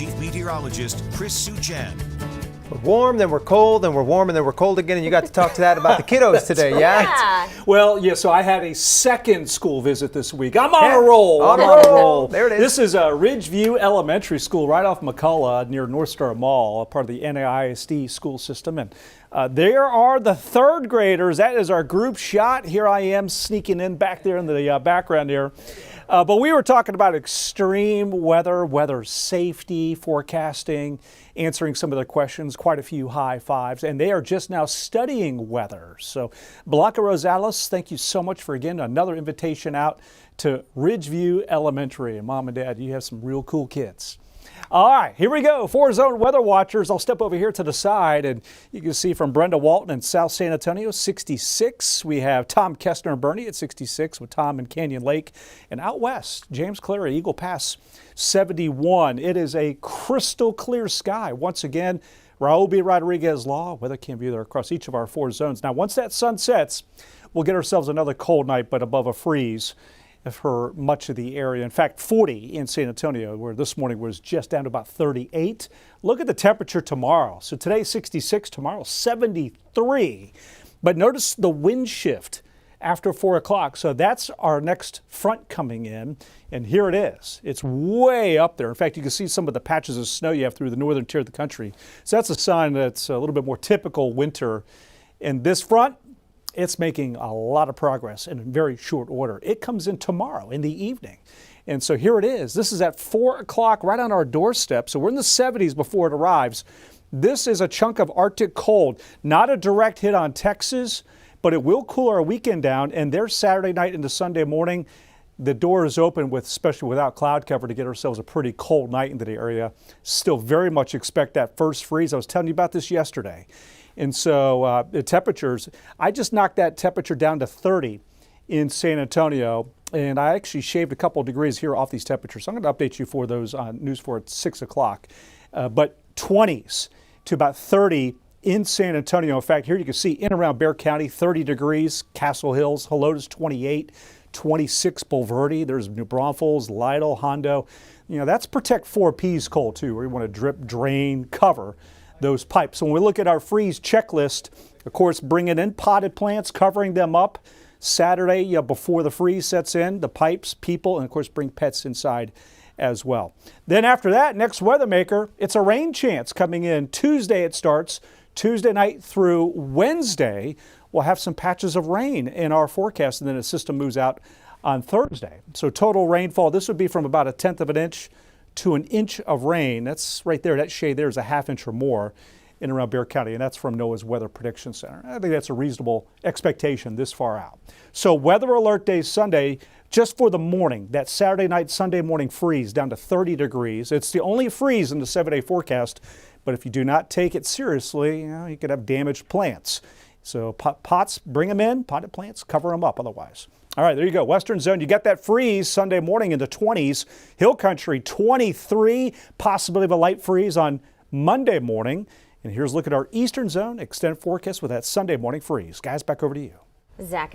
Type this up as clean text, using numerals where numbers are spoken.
Chief Meteorologist Chris Suchan. We're warm, then we're cold, then we're warm, and then we're cold again, and you got to talk to that about the kiddos today, yeah? Well, yeah, so I had a second school visit this week. I'm on a roll. I'm on a roll. There it is. This is Ridgeview Elementary School right off McCullough near North Star Mall, a part of the NAISD school system. And there are the third graders. That is our group shot. Here I am sneaking in back there in the background here. But we were talking about extreme weather safety, forecasting, answering some of their questions, quite a few high fives, and they are just now studying weather. So Blanca Rosales, thank you so much for, again, another invitation out to Ridgeview Elementary. And Mom and Dad, you have some real cool kids. All right, here we go. 4-zone weather watchers. I'll step over here to the side, and you can see from Brenda Walton in South San Antonio, 66. We have Tom Kestner and Bernie at 66 with Tom in Canyon Lake. And out west, James Cleary, Eagle Pass, 71. It is a crystal clear sky. Once again, Raul B. Rodriguez law. Weather can be there across each of our 4 zones. Now, once that sun sets, we'll get ourselves another cold night, but above a freeze for much of the area. In fact, 40 in San Antonio, where this morning was just down to about 38. Look at the temperature tomorrow. So today 66, tomorrow 73. But notice the wind shift after 4 o'clock. So that's our next front coming in. And here it is. It's way up there. In fact, you can see some of the patches of snow you have through the northern tier of the country. So that's a sign that it's a little bit more typical winter. And this front, it's making a lot of progress in very short order. It comes in tomorrow in the evening. And so here it is. This is at 4 o'clock right on our doorstep. So we're in the 70s before it arrives. This is a chunk of Arctic cold. Not a direct hit on Texas, but it will cool our weekend down. And there's Saturday night into Sunday morning. The door is open, especially without cloud cover, to get ourselves a pretty cold night into the area. Still very much expect that first freeze. I was telling you about this yesterday. And so the temperatures, I just knocked that temperature down to 30 in San Antonio, and I actually shaved a couple of degrees here off these temperatures. So I'm going to update you for those on News 4 at 6 o'clock. But 20s to about 30 in San Antonio. In fact, here you can see in around Bexar County, 30 degrees, Castle Hills, Helotes 28, 26 Bulverde. There's New Braunfels, Lytle, Hondo. You know, that's Protect 4Ps cold too, where you want to drip, drain, cover those pipes. So when we look at our freeze checklist, of course, bringing in potted plants, covering them up Saturday before the freeze sets in, the pipes, people, and of course bring pets inside as well. Then after that, next weather maker, it's a rain chance coming in. Tuesday it starts. Tuesday night through Wednesday, we'll have some patches of rain in our forecast, and then the system moves out on Thursday. So total rainfall, this would be from about 1/10 of an inch to an inch of rain. That's right there. That shade there is a 1/2 inch or more in around Bexar County, and that's from NOAA's Weather Prediction Center. I think that's a reasonable expectation this far out. So weather alert day Sunday, just for the morning, that Saturday night, Sunday morning freeze down to 30 degrees. It's the only freeze in the 7-day forecast, but if you do not take it seriously, you could have damaged plants. So pots, bring them in, potted plants, cover them up otherwise. All right, there you go. Western zone, you got that freeze Sunday morning in the 20s. Hill country, 23, possibility of a light freeze on Monday morning. And here's a look at our eastern zone, extended forecast with that Sunday morning freeze. Guys, back over to you. Zach.